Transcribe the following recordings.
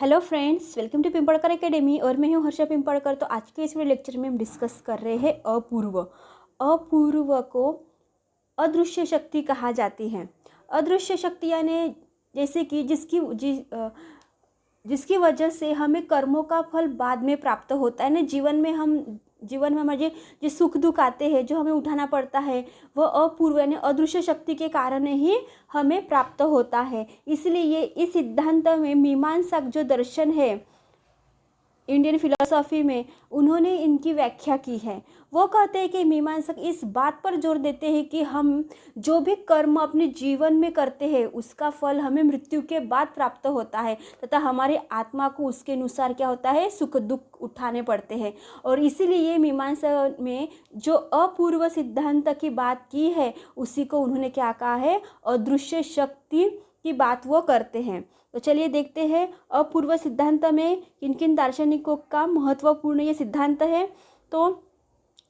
Hello friends, welcome to Pimpadkar academy और मैं हूं हर्षा पिंपड़कर। तो आज के इस वीडियो लेक्चर में हम डिस्कस कर रहे हैं अपूर्व। अपूर्व को अदृश्य शक्ति कहा जाती है। अदृश्य शक्ति यानी जैसे कि जिसकी वजह से हमें कर्मों का फल बाद में प्राप्त होता है ना। जीवन में हमारे जो सुख दुख आते हैं, जो हमें उठाना पड़ता है, वह अपूर्व यानी अदृश्य शक्ति के कारण ही हमें प्राप्त होता है। इसलिए ये इस सिद्धांत में मीमांसक जो दर्शन है इंडियन फिलॉसफी में, उन्होंने इनकी व्याख्या की है। वो कहते हैं कि मीमांसक इस बात पर जोर देते हैं कि हम जो भी कर्म अपने जीवन में करते हैं उसका फल हमें मृत्यु के बाद प्राप्त होता है तथा हमारी आत्मा को उसके अनुसार क्या होता है, सुख दुख उठाने पड़ते हैं। और इसीलिए ये मीमांसा में जो अपूर्व सिद्धांत की बात की है उसी को उन्होंने क्या कहा है, अदृश्य शक्ति की बात वो करते हैं। तो चलिए देखते हैं अपूर्व सिद्धांत में किन किन दार्शनिकों का महत्वपूर्ण ये सिद्धांत है। तो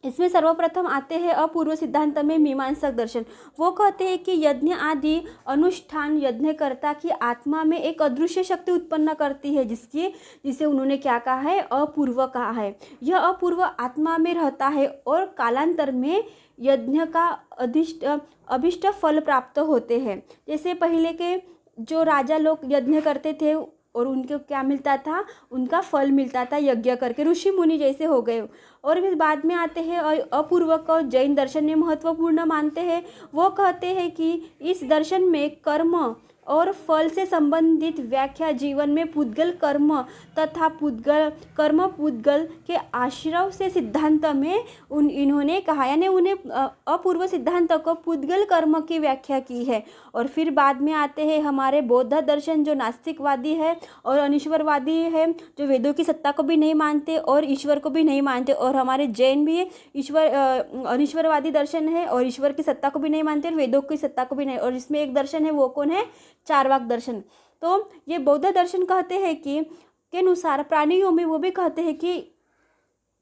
इसमें सर्वप्रथम आते हैं अपूर्व सिद्धांत में मीमांसक दर्शन। वो कहते हैं कि यज्ञ आदि अनुष्ठान यज्ञकर्ता की आत्मा में एक अदृश्य शक्ति उत्पन्न करती है, जिसे उन्होंने क्या कहा है, अपूर्व कहा है। यह अपूर्व आत्मा में रहता है और कालांतर में यज्ञ का अभिष्ट फल प्राप्त होते हैं। जैसे पहले के जो राजा लोग यज्ञ करते थे और उनको क्या मिलता था, उनका फल मिलता था यज्ञ करके, ऋषि मुनि जैसे हो गए। और फिर बाद में आते हैं अपूर्व को जैन दर्शन में महत्वपूर्ण मानते हैं। वो कहते हैं कि इस दर्शन में कर्म और फल से संबंधित व्याख्या जीवन में पुद्गल कर्म तथा पुद्गल के आश्रय से सिद्धांत में इन्होंने कहा, यानी उन्हें अपूर्व सिद्धांत को पुद्गल कर्म की व्याख्या की है। और फिर बाद में आते हैं हमारे बौद्ध दर्शन, जो नास्तिकवादी है और अनिश्वरवादी है, जो वेदों की सत्ता को भी नहीं मानते और ईश्वर को भी नहीं मानते। और हमारे जैन भी अनिश्वरवादी दर्शन है और ईश्वर की सत्ता को भी नहीं मानते और वेदों की सत्ता को भी नहीं। और इसमें एक दर्शन है, वो कौन है, चार्वाक दर्शन। तो ये बौद्ध दर्शन कहते हैं कि के अनुसार प्राणियों में, वो भी कहते हैं कि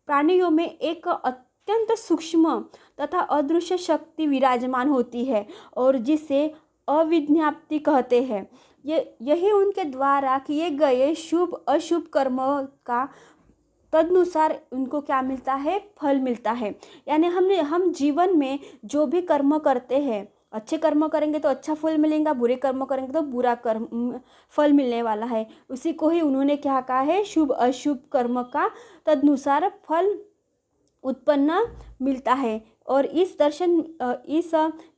प्राणियों में एक अत्यंत सूक्ष्म तथा अदृश्य शक्ति विराजमान होती है और जिसे अविज्ञाप्ति कहते हैं। यही उनके द्वारा किए गए शुभ अशुभ कर्मों का तदनुसार उनको क्या मिलता है, फल मिलता है। यानी हम जीवन में जो भी कर्म करते हैं, अच्छे कर्म करेंगे तो अच्छा फल मिलेगा, बुरे कर्म करेंगे तो बुरा कर्म फल मिलने वाला है। उसी को ही उन्होंने क्या कहा है, शुभ अशुभ कर्म का तदनुसार फल उत्पन्न मिलता है। और इस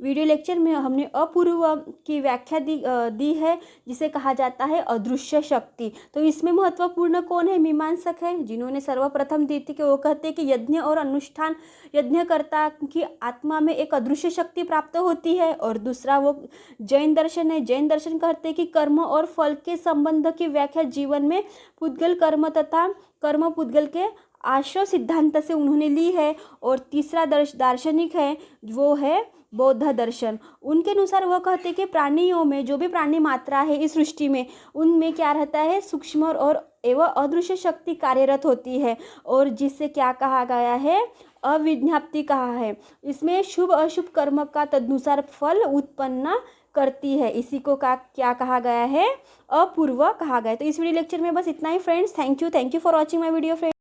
वीडियो लेक्चर में हमने अपूर्व की व्याख्या दी है, जिसे कहा जाता है अदृश्य शक्ति। तो इसमें महत्वपूर्ण कौन है, मीमांसक है, जिन्होंने सर्वप्रथम दी थी कि वो कहते हैं कि यज्ञ और अनुष्ठान यज्ञकर्ता की आत्मा में एक अदृश्य शक्ति प्राप्त होती है। और दूसरा वो जैन दर्शन है। जैन दर्शन कहते हैं कि कर्म और फल के संबंध की व्याख्या जीवन में पुद्गल कर्म तथा कर्म पुद्गल के आश्रय सिद्धांत से उन्होंने ली है। और तीसरा दार्शनिक है, वो है बौद्ध दर्शन। उनके अनुसार वह कहते हैं कि प्राणियों में जो भी प्राणी मात्रा है इस सृष्टि में, उनमें क्या रहता है, सूक्ष्म और एवं अदृश्य शक्ति कार्यरत होती है और जिससे क्या कहा गया है, अविज्ञाप्ति कहा है। इसमें शुभ अशुभ कर्म का तदनुसार फल उत्पन्न करती है। इसी को क्या कहा गया है, अपूर्व कहा गया है। तो इस वीडियो लेक्चर में बस इतना ही friends. Thank you for watching my video friends.